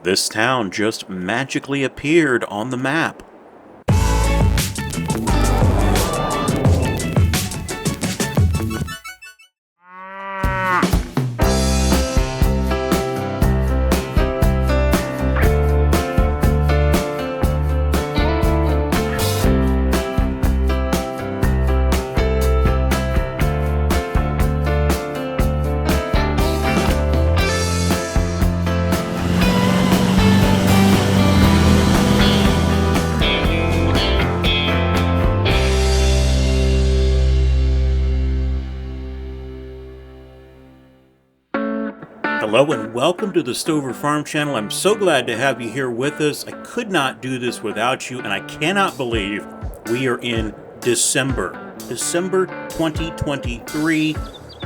This town just magically appeared on the map. Hello and welcome to the Stover Farm Channel. I'm so glad to have you here with us. I could not do this without you, and I cannot believe we are in December 2023.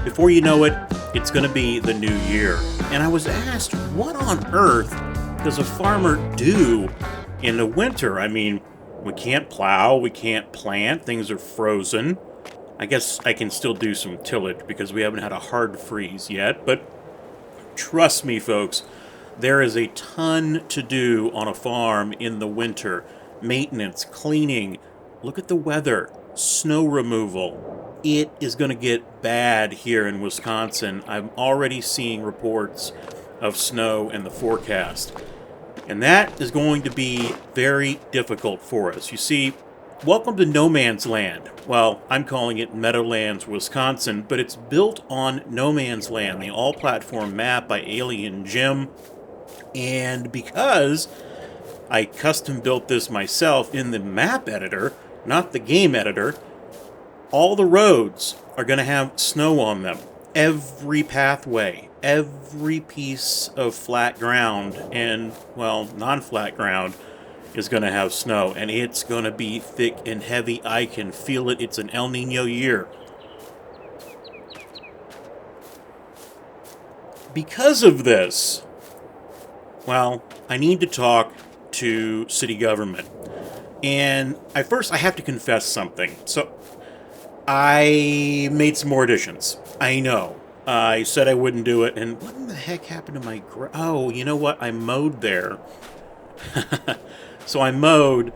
Before you know it, it's going to be the new year. And I was asked, what on earth does a farmer do in the winter? I mean, we can't plow, we can't plant, things are frozen. I guess I can still do some tillage because we haven't had a hard freeze yet, but trust me, folks, there is a ton to do on a farm in the winter. Maintenance, cleaning, look at the weather, snow removal. It is going to get bad here in Wisconsin. I'm already seeing reports of snow in the forecast. And that is going to be very difficult for us. You see, welcome to No Man's Land. Well, I'm calling it Meadowlands Wisconsin, but it's built on No Man's Land, the all-platform map by Alien Jim. And because I custom built this myself in the map editor, not the game editor, all the roads are going to have snow on them. Every pathway, every piece of flat ground and, well, non-flat ground is going to have snow, and it's going to be thick and heavy. I can feel it. It's an El Nino year. Because of this, well, I need to talk to city government. And I have to confess something. So, I made some more additions. I know. I said I wouldn't do it, and what in the heck happened to my oh, you know what? I mowed there. So I mowed,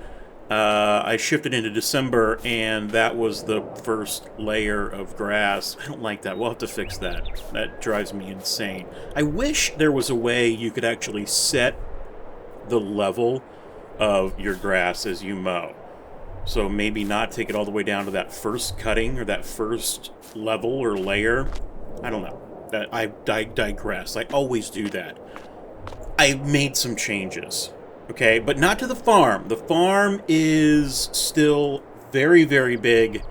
I shifted into December, and that was the first layer of grass. I don't like that. We'll have to fix that. That drives me insane. I wish there was a way you could actually set the level of your grass as you mow. So maybe not take it all the way down to that first cutting or that first level or layer. I don't know. I digress. I always do that. I made some changes. Okay, but not to the farm. The farm is still very, very big.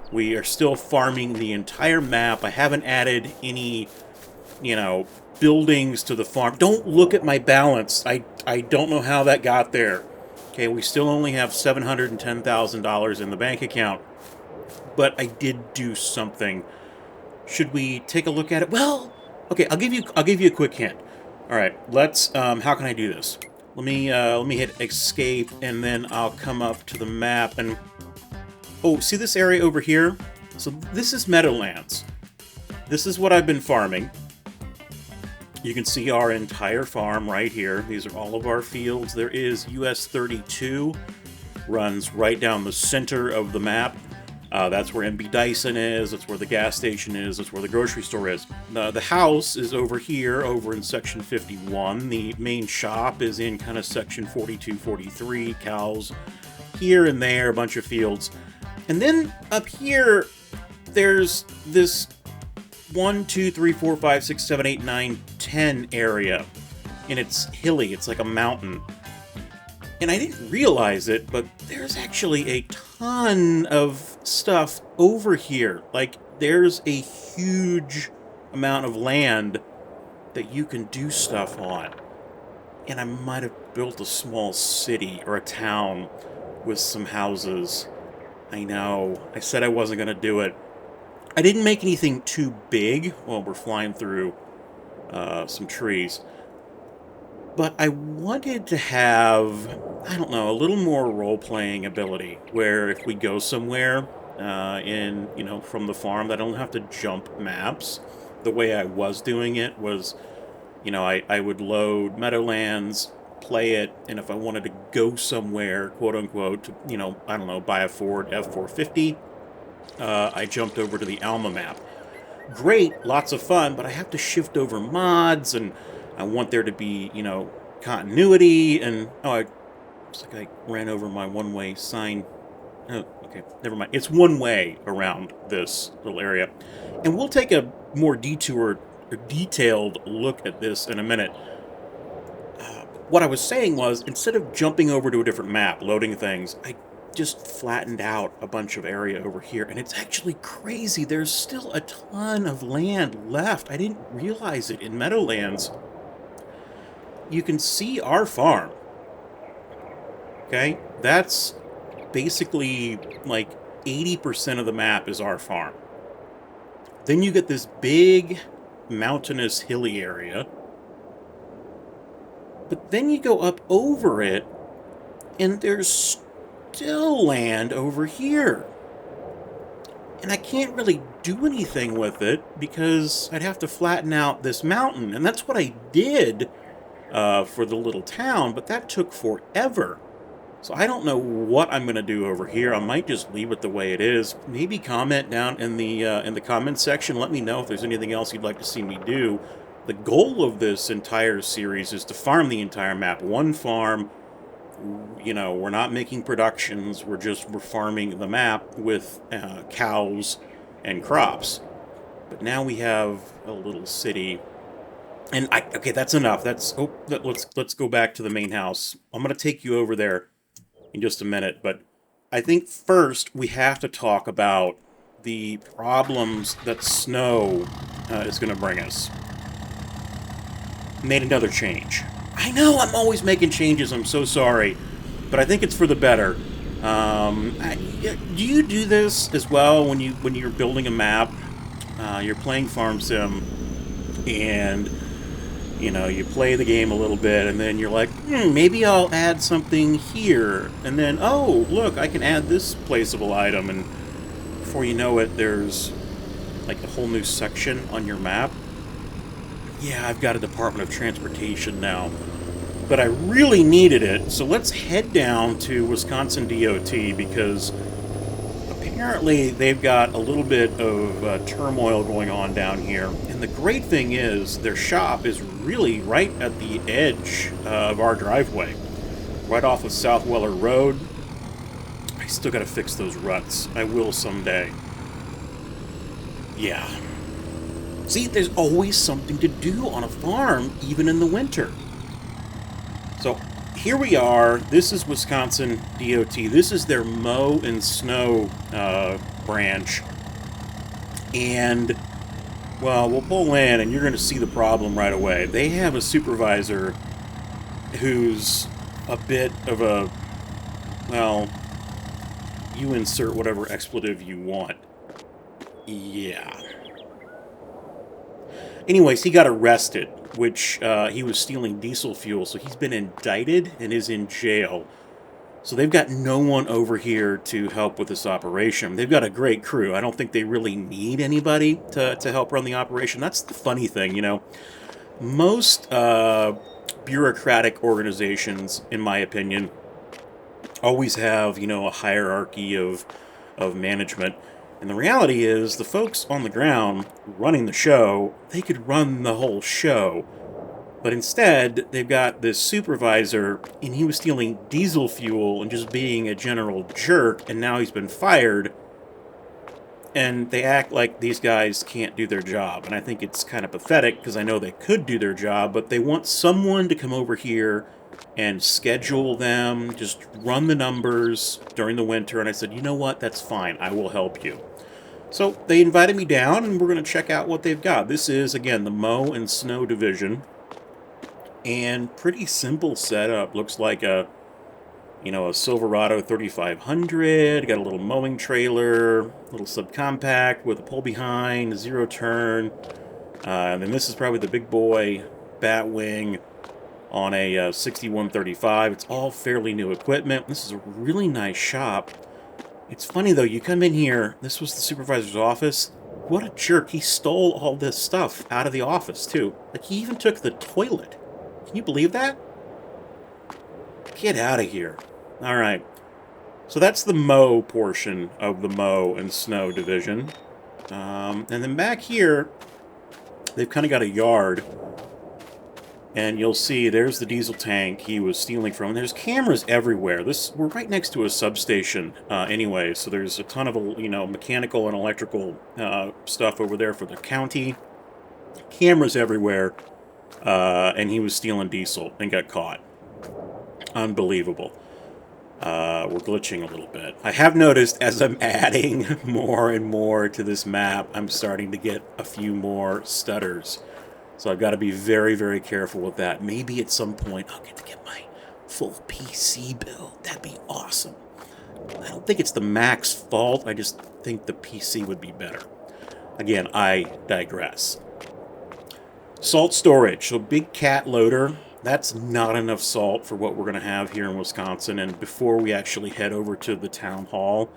We are still farming the entire map. I haven't added any, buildings to the farm. Don't look at my balance. I don't know how that got there. Okay, we still only have $710,000 in the bank account. But I did do something. Should we take a look at it? Well, okay, I'll give you a quick hint. All right, let's. How can I do this? Let me hit escape, and then I'll come up to the map, and oh, see this area over here? So this is Meadowlands. This is what I've been farming. You can see our entire farm right here. These are all of our fields. There is US 32, runs right down the center of the map. That's where MB Dyson is, that's where the gas station is, that's where the grocery store is. The house is over here, over in section 51. The main shop is in kind of section 42, 43, cows here and there, a bunch of fields. And then up here, there's this 1, 2, 3, 4, 5, 6, 7, 8, 9, 10 area. And it's hilly, it's like a mountain. And I didn't realize it, but there's actually a ton of stuff over here. Like, there's a huge amount of land that you can do stuff on. And I might have built a small city or a town with some houses. I know. I said I wasn't going to do it. I didn't make anything too big. Well, we're flying through some trees. But I wanted to have, I don't know, a little more role-playing ability, where if we go somewhere from the farm, that I don't have to jump maps. The way I was doing it was, I would load Meadowlands, play it, and if I wanted to go somewhere, quote unquote, to, I don't know, buy a Ford F450, I jumped over to the Alma map. Great, lots of fun, but I have to shift over mods, and I want there to be, continuity, and, looks like I ran over my one-way sign. Oh, okay, never mind. It's one way around this little area. And we'll take a more detailed look at this in a minute. What I was saying was, instead of jumping over to a different map, loading things, I just flattened out a bunch of area over here, and it's actually crazy. There's still a ton of land left. I didn't realize it. In Meadowlands, you can see our farm. Okay? That's basically like 80% of the map is our farm. Then you get this big mountainous hilly area. But then you go up over it, and there's still land over here. And I can't really do anything with it because I'd have to flatten out this mountain. And that's what I did for the little town, but that took forever. So I don't know what I'm going to do over here. I might just leave it the way it is. Maybe comment down in the comment section. Let me know if there's anything else you'd like to see me do. The goal of this entire series is to farm the entire map. One farm. We're not making productions. We're farming the map with cows and crops. But now we have a little city. And okay, that's enough. Let's go back to the main house. I'm going to take you over there in just a minute, but I think first we have to talk about the problems that snow is going to bring us. Made another change. I know I'm always making changes. I'm so sorry, but I think it's for the better. Do you do this as well when you're building a map? You're playing Farm Sim, and you play the game a little bit, and then you're like, maybe I'll add something here. And then, oh, look, I can add this placeable item. And before you know it, there's like a whole new section on your map. Yeah, I've got a Department of Transportation now. But I really needed it, so let's head down to Wisconsin DOT, because apparently they've got a little bit of turmoil going on down here. And the great thing is, their shop is really right at the edge of our driveway, right off of South Weller Road. I still got to fix those ruts. I will someday. Yeah. See, there's always something to do on a farm, even in the winter. So here we are. This is Wisconsin DOT. This is their Mow and Snow branch. And, well, we'll pull in and you're going to see the problem right away. They have a supervisor who's a bit of a, well, you insert whatever expletive you want. Yeah. Anyways, he got arrested, which he was stealing diesel fuel, so he's been indicted and is in jail. So they've got no one over here to help with this operation. They've got a great crew. I don't think they really need anybody to help run the operation. That's the funny thing, Most bureaucratic organizations, in my opinion, always have, a hierarchy of management. And the reality is, the folks on the ground running the show, they could run the whole show. But instead, they've got this supervisor, and he was stealing diesel fuel and just being a general jerk, and now he's been fired. And they act like these guys can't do their job. And I think it's kind of pathetic, because I know they could do their job, but they want someone to come over here and schedule them, just run the numbers during the winter. And I said, you know what, that's fine, I will help you. So they invited me down, and we're going to check out what they've got. This is, again, the Mow and Snow division. And pretty simple setup. Looks like a Silverado 3500. Got a little mowing trailer, little subcompact with a pull behind, a zero turn. And then this is probably the big boy Batwing on a 6135. It's all fairly new equipment. This is a really nice shop. It's funny, though. You come in here. This was the supervisor's office. What a jerk. He stole all this stuff out of the office, too. Like, he even took the toilet. Can you believe that? Get out of here. All right. So that's the Mow portion of the Mow and Snow division. And then back here, they've kind of got a yard. And you'll see there's the diesel tank he was stealing from. And there's cameras everywhere. We're right next to a substation anyway, so there's a ton of mechanical and electrical stuff over there for the county. Cameras everywhere, and he was stealing diesel and got caught. Unbelievable. We're glitching a little bit. I have noticed as I'm adding more and more to this map, I'm starting to get a few more stutters. So I've got to be very, very careful with that. Maybe at some point I'll get to get my full PC build. That'd be awesome. I don't think it's the Mac's fault. I just think the PC would be better. Again, I digress. Salt storage. So big cat loader. That's not enough salt for what we're going to have here in Wisconsin. And before we actually head over to the town hall,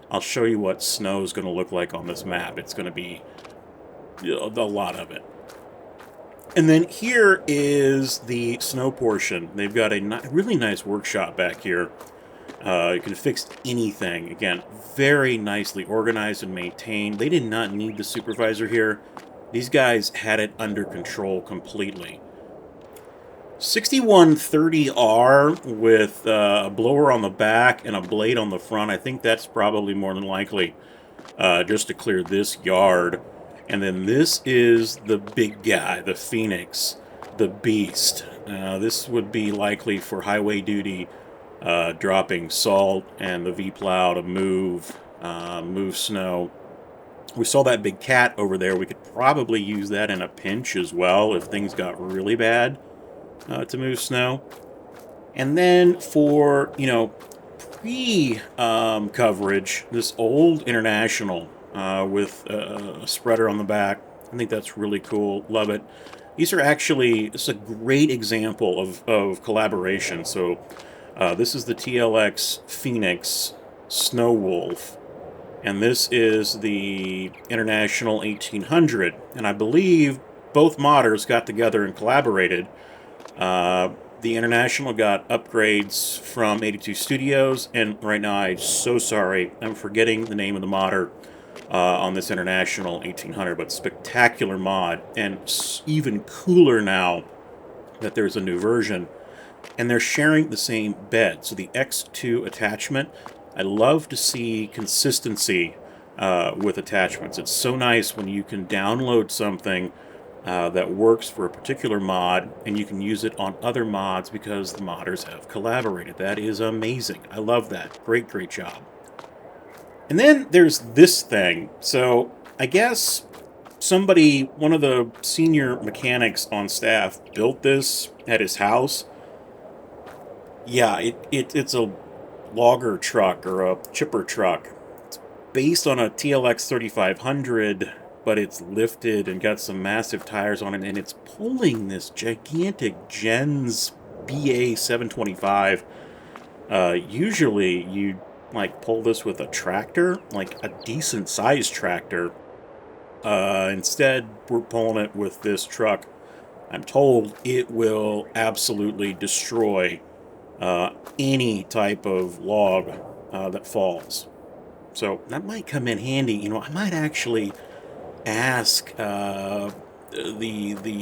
I'll show you what snow is going to look like on this map. It's going to be a lot of it. And then here is the snow portion. They've got a really nice workshop back here. You can fix anything. Again, very nicely organized and maintained. They did not need the supervisor here. These guys had it under control completely. 6130R with a blower on the back and a blade on the front. I think that's probably more than likely just to clear this yard. And then this is the big guy, the Phoenix, the Beast. This would be likely for highway duty, dropping salt and the V-plow to move snow. We saw that big cat over there. We could probably use that in a pinch as well if things got really bad to move snow. And then for, pre-coverage, this old International with a spreader on the back. I think that's really cool. Love it. This is a great example of collaboration. So this is the TLX Phoenix Snow Wolf. And this is the International 1800. And I believe both modders got together and collaborated. The International got upgrades from 82 Studios. And right now, I'm so sorry. I'm forgetting the name of the modder on this International 1800. But spectacular mod. And even cooler now that there's a new version. And they're sharing the same bed. So the X2 attachment, I love to see consistency with attachments. It's so nice when you can download something that works for a particular mod and you can use it on other mods because the modders have collaborated. That is amazing. I love that. Great, great job. And then there's this thing. So I guess one of the senior mechanics on staff built this at his house. Yeah, it's a logger truck or a chipper truck. It's based on a TLX 3500, but it's lifted and got some massive tires on it, and it's pulling this gigantic Gens BA 725. Usually you pull this with a tractor, like a decent sized tractor. Instead, we're pulling it with this truck. I'm told it will absolutely destroy any type of log that falls. So that might come in handy. I might actually ask the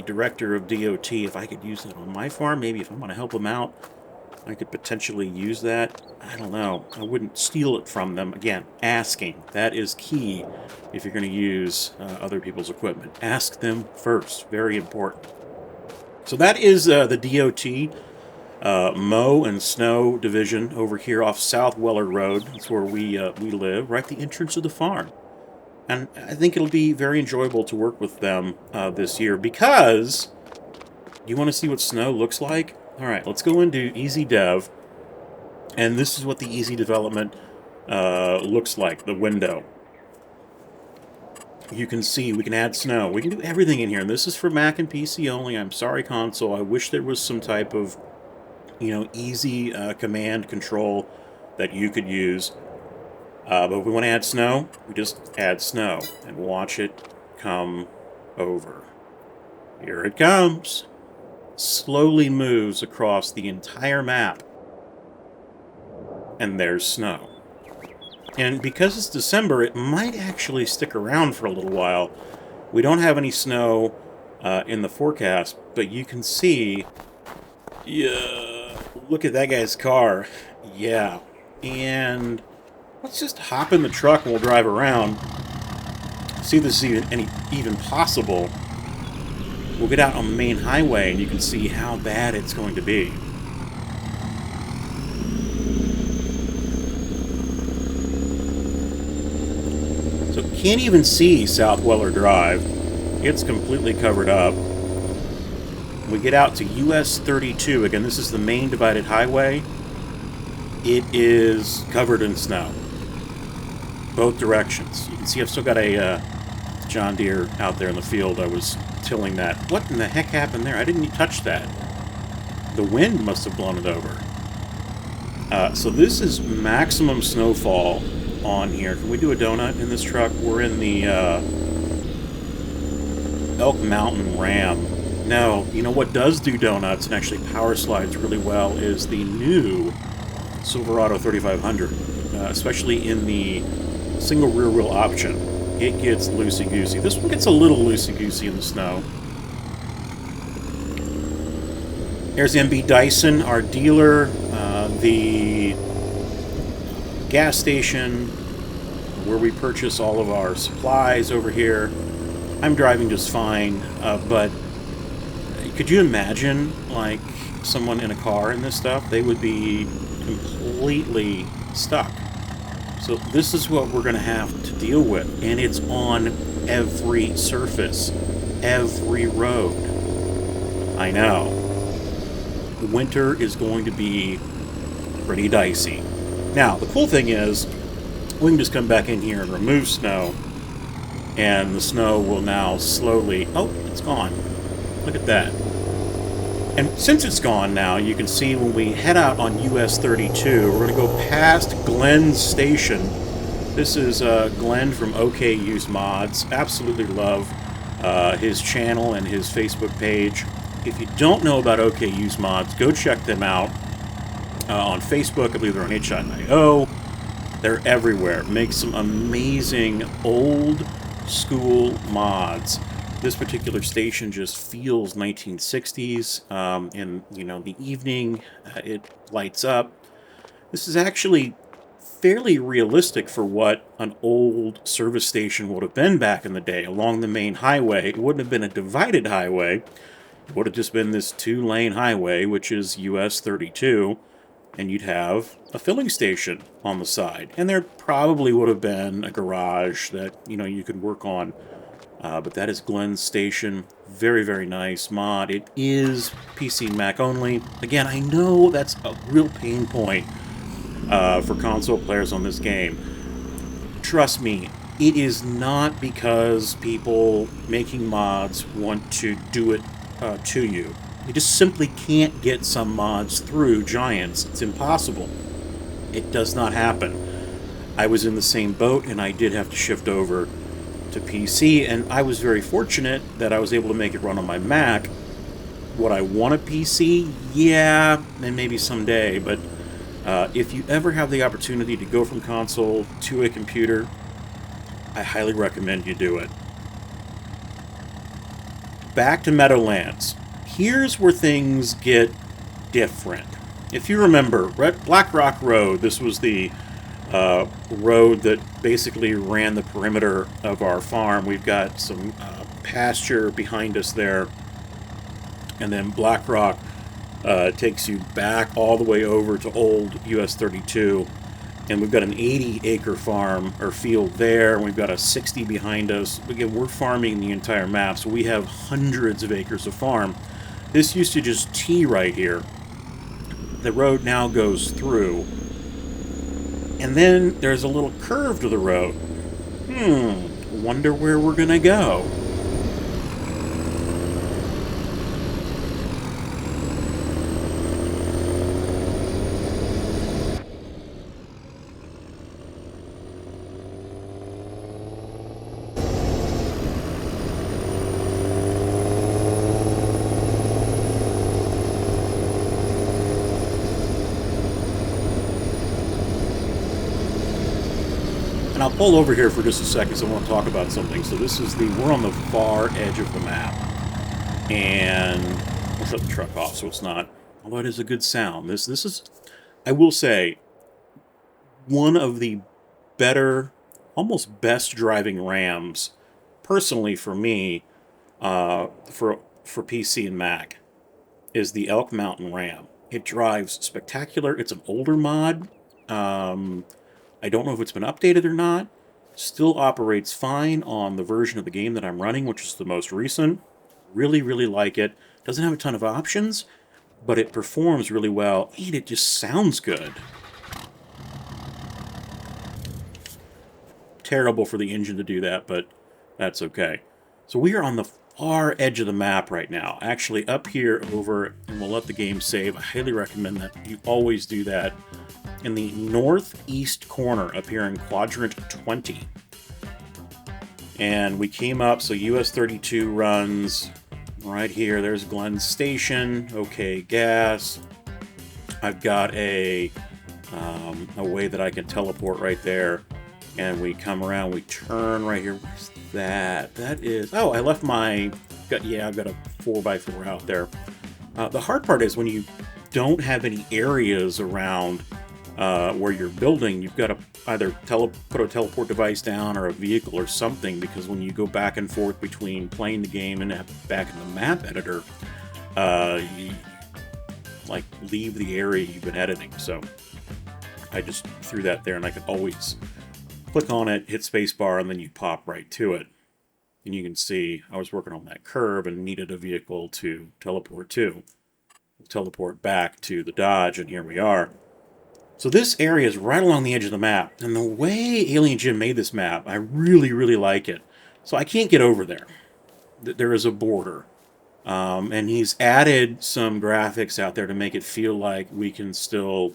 director of DOT if I could use that on my farm. Maybe if I'm going to help them out, I could potentially use that. I don't know. I wouldn't steal it from them. Again, asking. That is key if you're going to use other people's equipment. Ask them first. Very important. So that is the DOT. Mow and Snow division over here off South Weller Road. That's where we live, right at the entrance of the farm. And I think it'll be very enjoyable to work with them this year because you want to see what snow looks like? All right, let's go into Easy Dev. And this is what the Easy Development looks like, the window. You can see we can add snow. We can do everything in here. And this is for Mac and PC only. I'm sorry, console. I wish there was some type of easy command control that you could use. But if we want to add snow, we just add snow and watch it come over. Here it comes. Slowly moves across the entire map. and there's snow. And because it's December, it might actually stick around for a little while. We don't have any snow in the forecast, but you can see, yeah, look at that guy's car. Yeah. And let's just hop in the truck and we'll drive around. See if this is even possible. We'll get out on the main highway and you can see how bad it's going to be. So can't even see South Weller Drive. It's completely covered up. We get out to US 32. Again, this is the main divided highway. It is covered in snow. Both directions. You can see I've still got a John Deere out there in the field. I was tilling that. What in the heck happened there? I didn't touch that. The wind must have blown it over. So this is maximum snowfall on here. Can we do a donut in this truck? We're in the Elk Mountain Ram. No, you know what does do donuts and actually power slides really well is the new Silverado 3500, especially in the single rear wheel option. It gets loosey-goosey. This one gets a little loosey-goosey in the snow. There's MB Dyson, our dealer, the gas station where we purchase all of our supplies over here. I'm driving just fine, but could you imagine, like, someone in a car in this stuff? They would be completely stuck. So this is what we're going to have to deal with, and it's on every surface, every road. I know. The winter is going to be pretty dicey. Now, the cool thing is, we can just come back in here and remove snow, and the snow will now slowly... Oh, it's gone. Look at that. And since it's gone now, you can see when we head out on US 32, we're going to go past Glens Station. This is Glenn from OK Use Mods. Absolutely love his channel and his Facebook page. If you don't know about OK Use Mods, go check them out on Facebook. I believe they're on HIO. They're everywhere. Make some amazing old school mods. This particular station just feels 1960s. In the evening, it lights up. This is actually fairly realistic for what an old service station would have been back in the day along the main highway. It wouldn't have been a divided highway. It would have just been this two-lane highway, which is US 32, and you'd have a filling station on the side. And there probably would have been a garage that, you could work on. But that is Glens Station. Very, very nice mod. It is PC and Mac only. Again, I know that's a real pain point for console players on this game. Trust me, it is not because people making mods want to do it to you. You just simply can't get some mods through Giants. It's impossible. It does not happen. I was in the same boat, and I did have to shift over to PC, and I was very fortunate that I was able to make it run on my Mac. Would I want a PC? Yeah, and maybe someday, but if you ever have the opportunity to go from console to a computer, I highly recommend you do it. Back to Meadowlands. Here's where things get different. If you remember, Black Rock Road, this was the road that basically ran the perimeter of our farm. We've got some pasture behind us there, and then Black Rock takes you back all the way over to old US 32, and we've got an 80-acre farm or field there, and we've got a 60 behind us. Again, we're farming the entire map, so we have hundreds of acres of farm. This used to just tee right here. The road now goes through, and then there's a little curve to the road. Wonder where we're gonna go. I'll pull over here for just a second, so I want to talk about something. So this is we're on the far edge of the map. And I'll shut the truck off so it's not, although it is a good sound. This is, I will say, one of the better, almost best driving Rams, personally for me, for PC and Mac, is the Elk Mountain Ram. It drives spectacular. It's an older mod. I don't know if it's been updated or not. Still operates fine on the version of the game that I'm running, which is the most recent. Really, really like it. Doesn't have a ton of options, but it performs really well, and it just sounds good. Terrible for the engine to do that, but that's okay. So we are on the far edge of the map right now. Actually, up here over, and we'll let the game save. I highly recommend that you always do that. In the northeast corner up here in quadrant 20. And we came up, so US 32 runs right here. There's Glens Station. Okay, gas. I've got a way that I can teleport right there. And we come around, we turn right here. Where's that? That is... Oh, I left my... I've got a 4x4 out there. The hard part is when you don't have any areas around where you're building, you've got to either put a teleport device down or a vehicle or something, because when you go back and forth between playing the game and back in the map editor, you like leave the area you've been editing. So I just threw that there, and I could always click on it, hit spacebar, and then you pop right to it. And you can see I was working on that curb and needed a vehicle to teleport to. Teleport back to the Dodge, and here we are. So this area is right along the edge of the map, and the way Alien Jim made this map, I really, really like it. So I can't get over there. There is a border. And he's added some graphics out there to make it feel like we can still,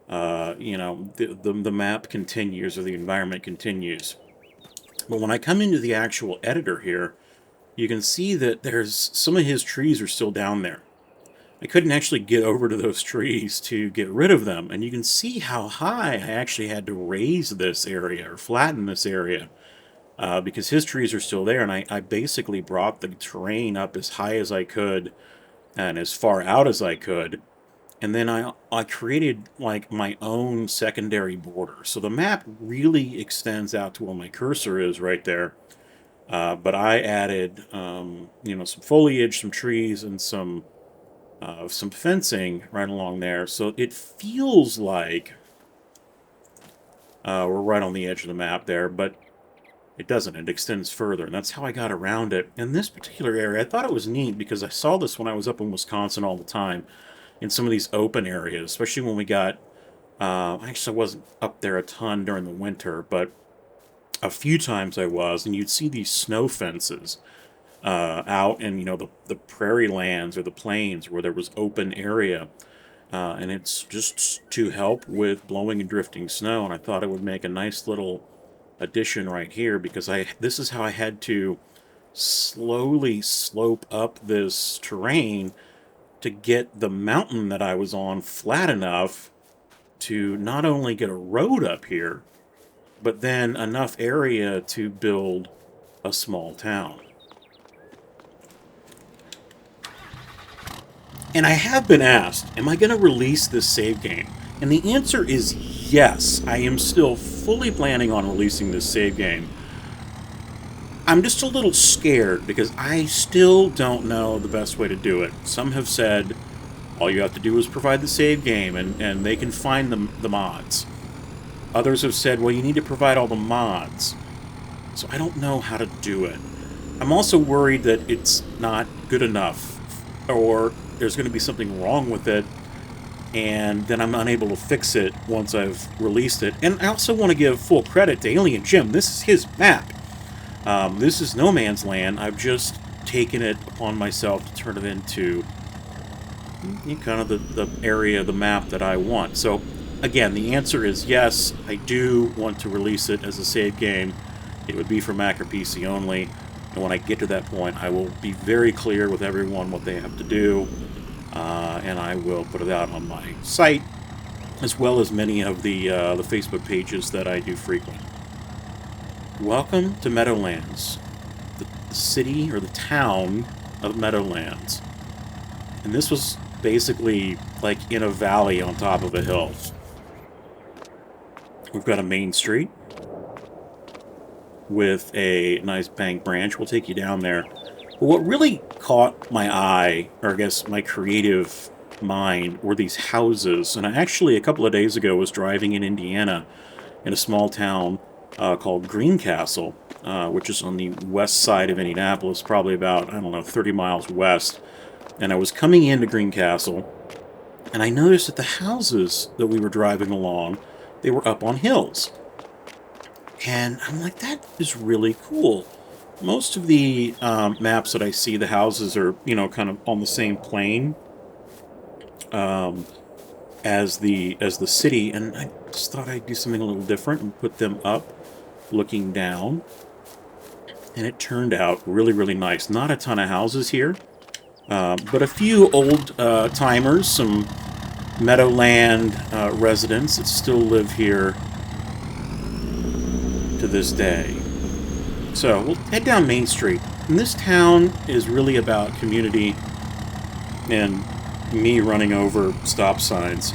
the map continues or the environment continues. But when I come into the actual editor here, you can see that there's some of his trees are still down there. I couldn't actually get over to those trees to get rid of them. And you can see how high I actually had to raise this area or flatten this area because his trees are still there. And I basically brought the terrain up as high as I could and as far out as I could. And then I created like my own secondary border. So the map really extends out to where my cursor is right there. But I added, some foliage, some trees, and some fencing right along there, so it feels like we're right on the edge of the map there, but it doesn't. It extends further, and that's how I got around it. In this particular area, I thought it was neat because I saw this when I was up in Wisconsin all the time, in some of these open areas, especially when we got, actually I wasn't up there a ton during the winter, but a few times I was, and you'd see these snow fences out in the prairie lands or the plains where there was open area, and it's just to help with blowing and drifting snow. And I thought it would make a nice little addition right here, because this is how I had to slowly slope up this terrain to get the mountain that I was on flat enough to not only get a road up here, but then enough area to build a small town. And I have been asked, am I going to release this save game? And the answer is yes. I am still fully planning on releasing this save game. I'm just a little scared because I still don't know the best way to do it. Some have said all you have to do is provide the save game and they can find the mods. Others have said, well, you need to provide all the mods. So I don't know how to do it. I'm also worried that it's not good enough, or there's going to be something wrong with it, and then I'm unable to fix it once I've released it. And I also want to give full credit to Alien Jim. This is his map. This is No Man's Land. I've just taken it upon myself to turn it into kind of the area of the map that I want. So, again, the answer is yes, I do want to release it as a save game. It would be for Mac or PC only. And when I get to that point, I will be very clear with everyone what they have to do. And I will put it out on my site, as well as many of the Facebook pages that I do frequent. Welcome to Meadowlands, the city or the town of Meadowlands. And this was basically like in a valley on top of a hill. We've got a main street with a nice bank branch. We'll take you down there. But what really caught my eye, or I guess my creative mind, were these houses. And I actually, a couple of days ago, was driving in Indiana in a small town called Greencastle, which is on the west side of Indianapolis, probably about, I don't know, 30 miles west. And I was coming into Greencastle, and I noticed that the houses that we were driving along, they were up on hills. And I'm like, that is really cool. Most of the maps that I see, the houses are, kind of on the same plane as the city, and I just thought I'd do something a little different and put them up, looking down. And it turned out really, really nice. Not a ton of houses here, but a few old timers, some Meadowland residents that still live here to this day. So we'll head down Main Street. And this town is really about community and me running over stop signs.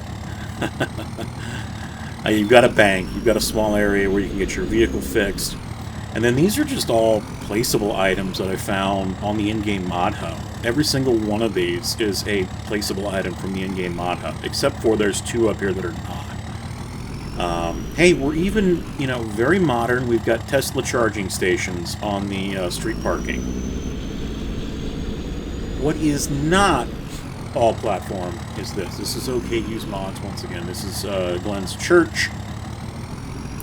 You've got a bank, you've got a small area where you can get your vehicle fixed. And then these are just all placeable items that I found on the in-game mod hub. Every single one of these is a placeable item from the in-game mod hub, except for there's two up here that are not. Hey, we're even, very modern. We've got Tesla charging stations on the street parking. What is not all platform is this. This is OK Use Mods once again. This is Glens Church.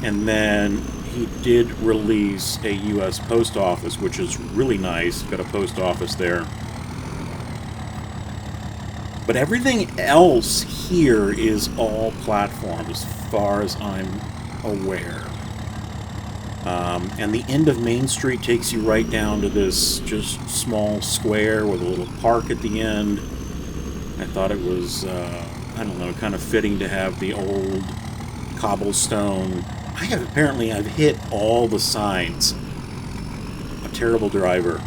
And then he did release a U.S. post office, which is really nice. Got a post office there. But everything else here is all platform, as far as I'm aware. And the end of Main Street takes you right down to this just small square with a little park at the end. I thought it was, kind of fitting to have the old cobblestone. I've hit all the signs. A terrible driver.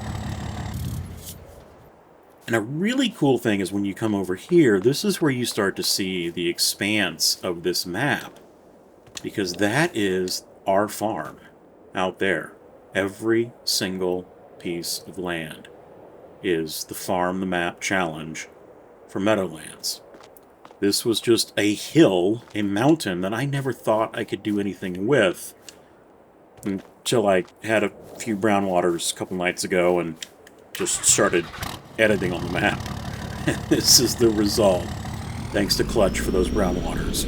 And a really cool thing is when you come over here, this is where you start to see the expanse of this map. Because that is our farm out there. Every single piece of land is the Farm the Map challenge for Meadowlands. This was just a hill, a mountain that I never thought I could do anything with until I had a few brown waters a couple nights ago and just started editing on the map. This is the result. Thanks to Clutch for those brown waters.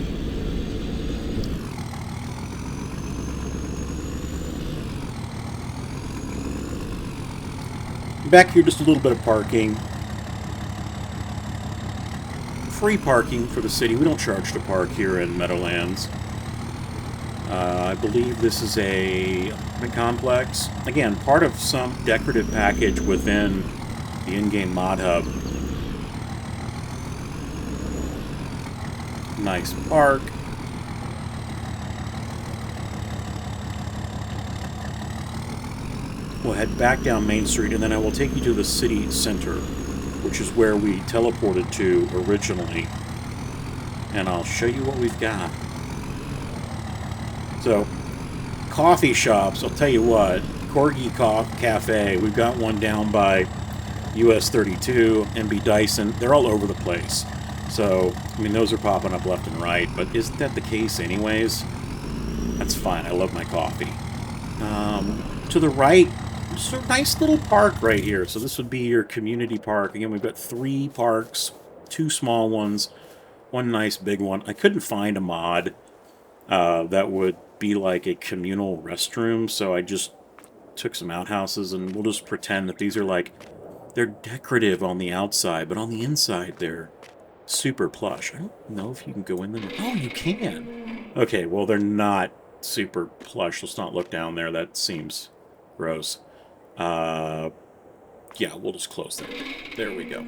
Back here, just a little bit of parking. Free parking for the city. We don't charge to park here in Meadowlands. I believe this is a apartment complex. Again, part of some decorative package within the in-game mod hub. Nice park. We'll head back down Main Street, and then I will take you to the city center, which is where we teleported to originally. And I'll show you what we've got. So, coffee shops, I'll tell you what, Corgi Cafe, we've got one down by US 32, MB Dyson, they're all over the place. So, those are popping up left and right, but isn't that the case anyways? That's fine, I love my coffee. To the right, just a nice little park right here. So this would be your community park. Again, we've got 3 parks, 2 small ones, 1 nice big one. I couldn't find a mod that would be like a communal restroom, so I just took some outhouses, and we'll just pretend that these are they're decorative on the outside, but on the inside they're super plush. I don't know if you can go in there. Oh, you can. Okay, well, they're not super plush. Let's not look down there. That seems gross. Yeah, we'll just close that. There we go.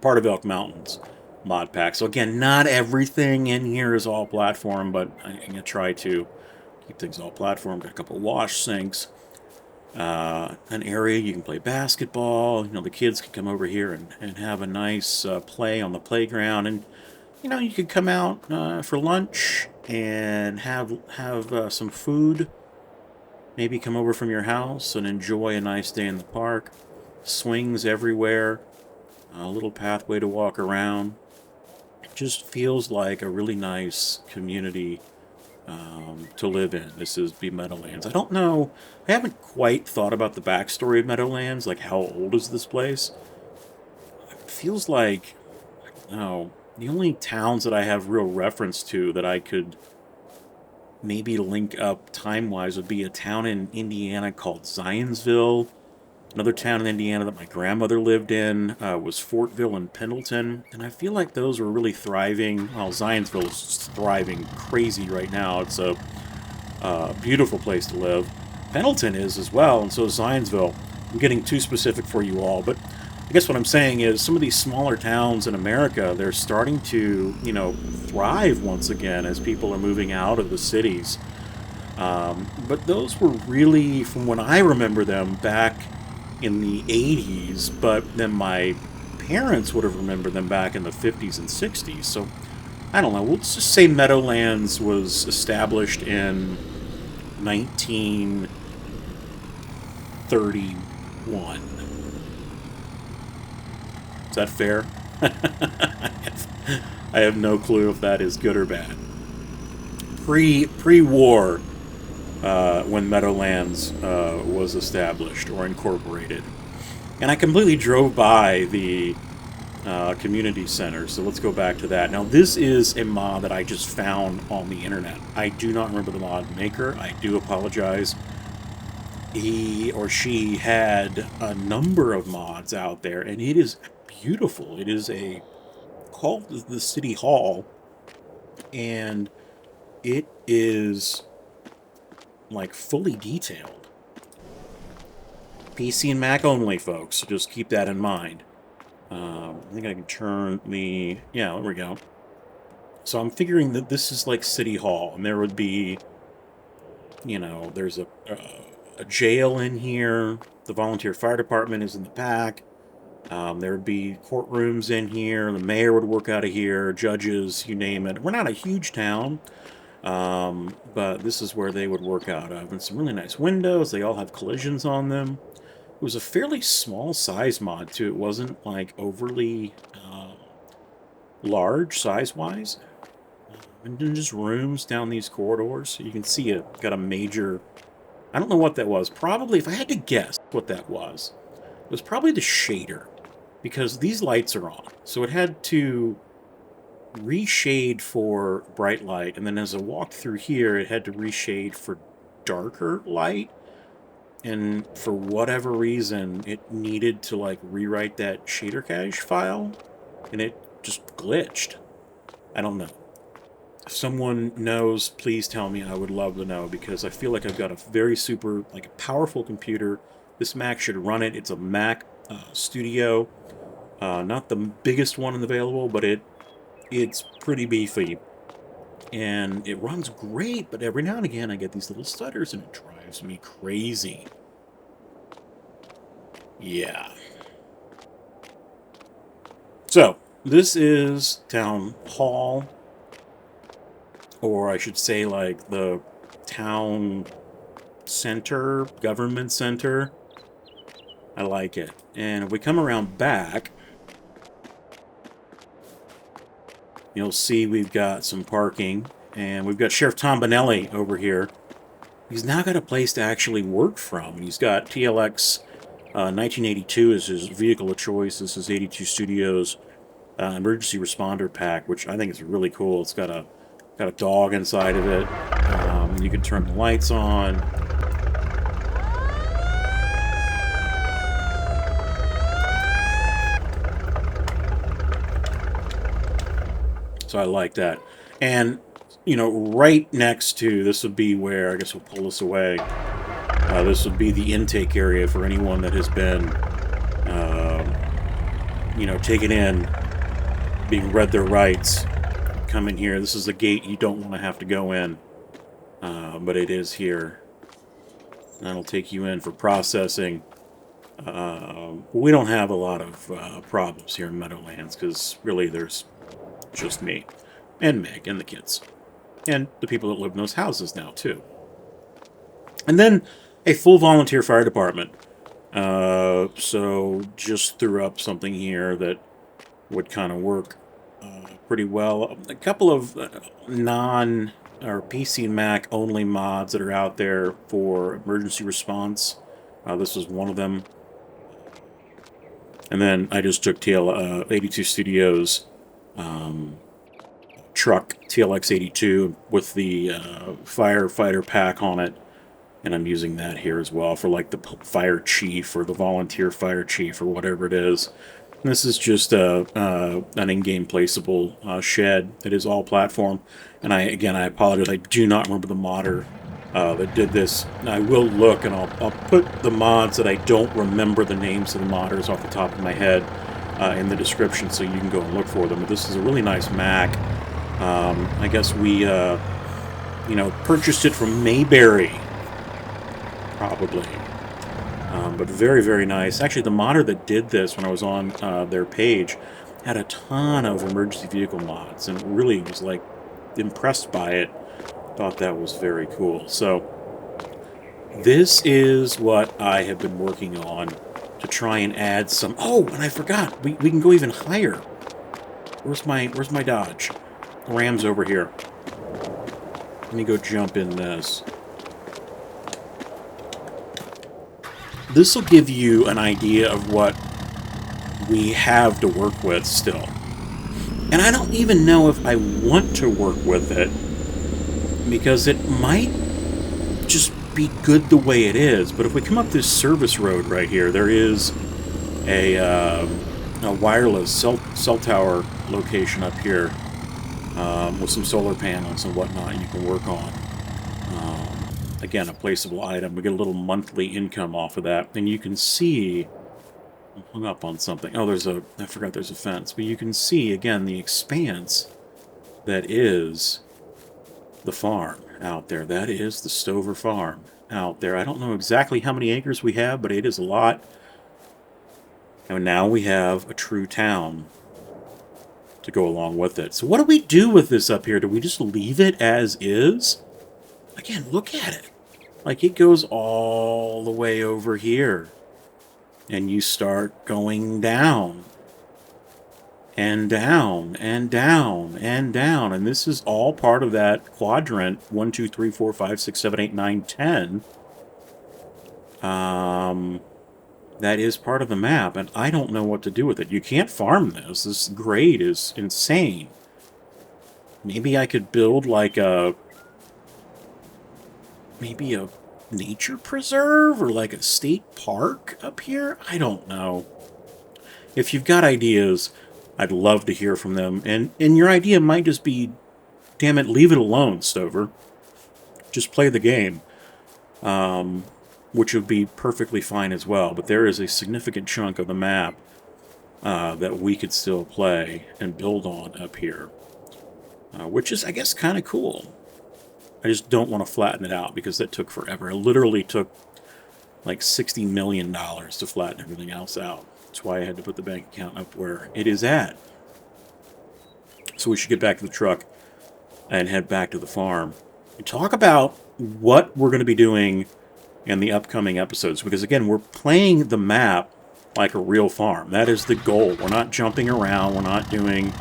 Part of Elk Mountain's mod pack. So again, not everything in here is all platform, but I'm going to try to Keep things all platform. Got a couple wash sinks. An area you can play basketball. You know, the kids can come over here and have a nice play on the playground. And, you know, you could come out for lunch and have some food. Maybe come over from your house and enjoy a nice day in the park. Swings everywhere. A little pathway to walk around. It just feels like a really nice community to live in. This is Meadowlands. I don't know. I haven't quite thought about the backstory of Meadowlands. Like, how old is this place? It feels like, I don't know, the only towns that I have real reference to that I could maybe link up time-wise would be a town in Indiana called Zionsville. Another town in Indiana that my grandmother lived in was Fortville and Pendleton, and I feel like those were really thriving. Well, Zionsville is thriving crazy right now. It's a beautiful place to live. Pendleton is as well, and so is Zionsville. I'm getting too specific for you all, but I guess what I'm saying is some of these smaller towns in America, they're starting to, you know, thrive once again as people are moving out of the cities. But those were really, from when I remember them, back in the 80s, but then my parents would have remembered them back in the 50s and 60s. So, I don't know, let's just say Meadowlands was established in 1931. Is that fair? I have no clue if that is good or bad. Pre-war, when Meadowlands was established or incorporated. And I completely drove by the community center, so let's go back to that. Now, this is a mod that I just found on the internet. I do not remember the mod maker. I do apologize. He or she had a number of mods out there, and it is beautiful. It is called the City Hall, and it is like fully detailed. PC and Mac only, folks. So just keep that in mind. I think I can turn the... Yeah, there we go. So I'm figuring that this is like City Hall, and there would be, you know, there's a jail in here. The volunteer fire department is in the back. There would be courtrooms in here. The mayor would work out of here. Judges, you name it. We're not a huge town. But this is where they would work out of. And some really nice windows. They all have collisions on them. It was a fairly small size mod, too. It wasn't, like, overly large size-wise. And then just rooms down these corridors. So you can see it got a major... I don't know what that was. Probably, if I had to guess what that was, it was probably the shader. Because these lights are on. So it had to reshade for bright light, and then as I walked through here, it had to reshade for darker light, and for whatever reason, it needed to, like, rewrite that shader cache file, and it just glitched. I don't know. If someone knows, please tell me. I would love to know, because I feel like I've got a very super, like, a powerful computer. This Mac should run it. It's a Mac Studio. Not the biggest one available, but it's pretty beefy, and it runs great, but every now and again I get these little stutters, and it drives me crazy. Yeah. So, this is Town Hall, or I should say, like, the town center, government center. I like it. And if we come around back, you'll see we've got some parking, and we've got Sheriff Tom Bonelli over here. He's now got a place to actually work from. He's got TLX 1982 as his vehicle of choice. This is 82 Studios emergency responder pack, which I think is really cool. It's got a dog inside of it. You can turn the lights on. So I like that. And, you know, right next to, this would be where, I guess we'll pull this away. This would be the intake area for anyone that has been, you know, taken in, being read their rights. Come in here. This is a gate you don't want to have to go in. but it is here. That'll take you in for processing. We don't have a lot of problems here in Meadowlands because really there's just me and Meg and the kids and the people that live in those houses now too. And then a full volunteer fire department. So just threw up something here that would kind of work pretty well. A couple of non or PC and Mac only mods that are out there for emergency response. This was one of them. And then I just took TL82 Studios truck TLX82 with the firefighter pack on it, and I'm using that here as well for like the fire chief or the volunteer fire chief or whatever it is. And this is just an in-game placeable shed. It is all platform, and I apologize. I do not remember the modder that did this. I will look, and I'll put the mods that I don't remember the names of the modders off the top of my head in the description, so you can go and look for them. But this is a really nice Mac. I guess we, purchased it from Mayberry, probably. But very, very nice. Actually, the modder that did this when I was on their page had a ton of emergency vehicle mods, and really was like impressed by it. Thought that was very cool. So this is what I have been working on to try and add some. Oh, and I forgot. We can go even higher. Where's my Dodge? The Ram's over here. Let me go jump in this. This will give you an idea of what we have to work with still. And I don't even know if I want to work with it, because it might just be good the way it is. But if we come up this service road right here, there is a wireless cell tower location up here with some solar panels and whatnot you can work on. Again, a placeable item. We get a little monthly income off of that. And you can see, I'm hung up on something. Oh, I forgot there's a fence. But you can see, again, the expanse that is the farm out there. That is the Stover Farm out there. I don't know exactly how many acres we have, but it is a lot. And now we have a true town to go along with it. So what do we do with this up here? Do we just leave it as is? Again, look at it. Like, it goes all the way over here. And you start going down. And down, and down, and down. And this is all part of that quadrant. 1, 2, 3, 4, 5, 6, 7, 8, 9, 10. That is part of the map. And I don't know what to do with it. You can't farm this. This grade is insane. Maybe I could build like maybe a nature preserve or like a state park up here? I don't know. If you've got ideas, I'd love to hear from them. And your idea might just be, damn it, leave it alone, Stover. Just play the game. Which would be perfectly fine as well. But there is a significant chunk of the map that we could still play and build on up here. Which is, I guess, kind of cool. I just don't want to flatten it out because that took forever. It literally took like $60 million to flatten everything else out. That's why I had to put the bank account up where it is at. So we should get back to the truck and head back to the farm and talk about what we're going to be doing in the upcoming episodes. Because again, we're playing the map like a real farm. That is the goal. We're not jumping around. We're not doing,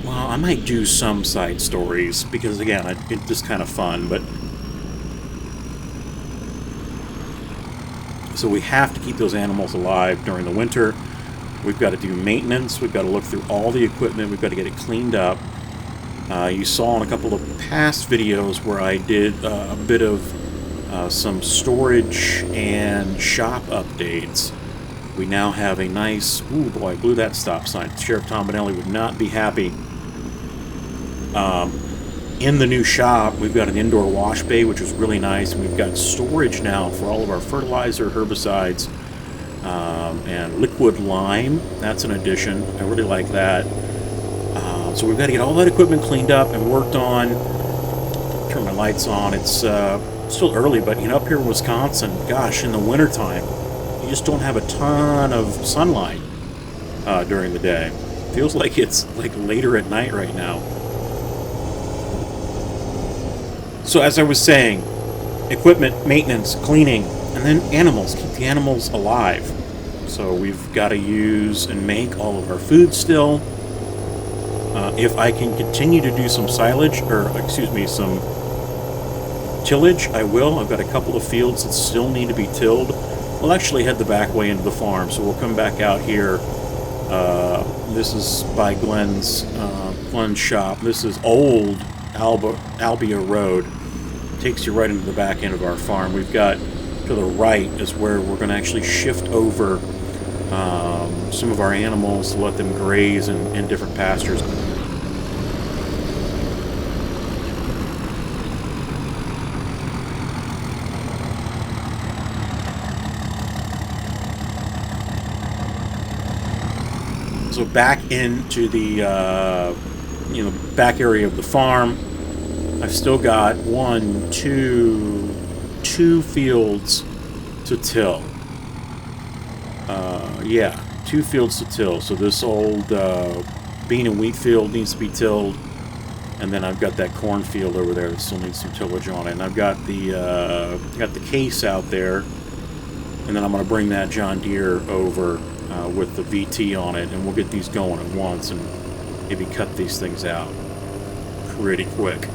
well, I might do some side stories because, again, it's just kind of fun, but... So we have to keep those animals alive during the winter. We've got to do maintenance. We've got to look through all the equipment. We've got to get it cleaned up. You saw in a couple of past videos where I did a bit of some storage and shop updates. We now have a nice... Ooh, boy, I blew that stop sign. Sheriff Tom Benelli would not be happy. In the new shop, we've got an indoor wash bay, which is really nice. And we've got storage now for all of our fertilizer, herbicides, and liquid lime. That's an addition. I really like that. So we've got to get all that equipment cleaned up and worked on. lights on. It's still early, but up here in Wisconsin, gosh, in the wintertime, you just don't have a ton of sunlight during the day. Feels like it's like later at night right now. So as I was saying, equipment, maintenance, cleaning, and then animals. Keep the animals alive. So we've got to use and make all of our food still. If I can continue to do some silage, or excuse me, some tillage, I will. I've got a couple of fields that still need to be tilled. We'll actually head the back way into the farm, so we'll come back out here. This is by Glenn's shop. This is old Albia Road. Takes you right into the back end of our farm. We've got to the right is where we're going to actually shift over some of our animals to let them graze in different pastures. So back into the back area of the farm. I've still got two fields to till. Yeah, 2 fields to till. So this old bean and wheat field needs to be tilled, and then I've got that cornfield over there that still needs some tillage on it. And I've got the case out there, and then I'm going to bring that John Deere over with the VT on it, and we'll get these going at once and maybe cut these things out pretty quick.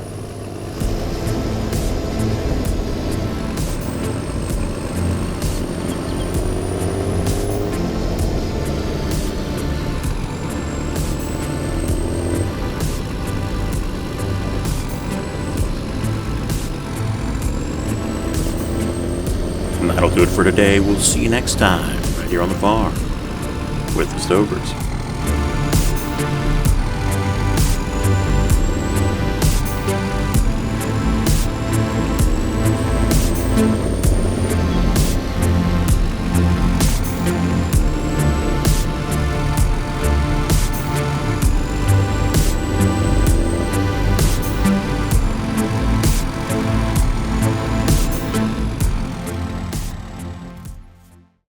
And that'll do it for today. We'll see you next time, right here on the farm with the Stovers.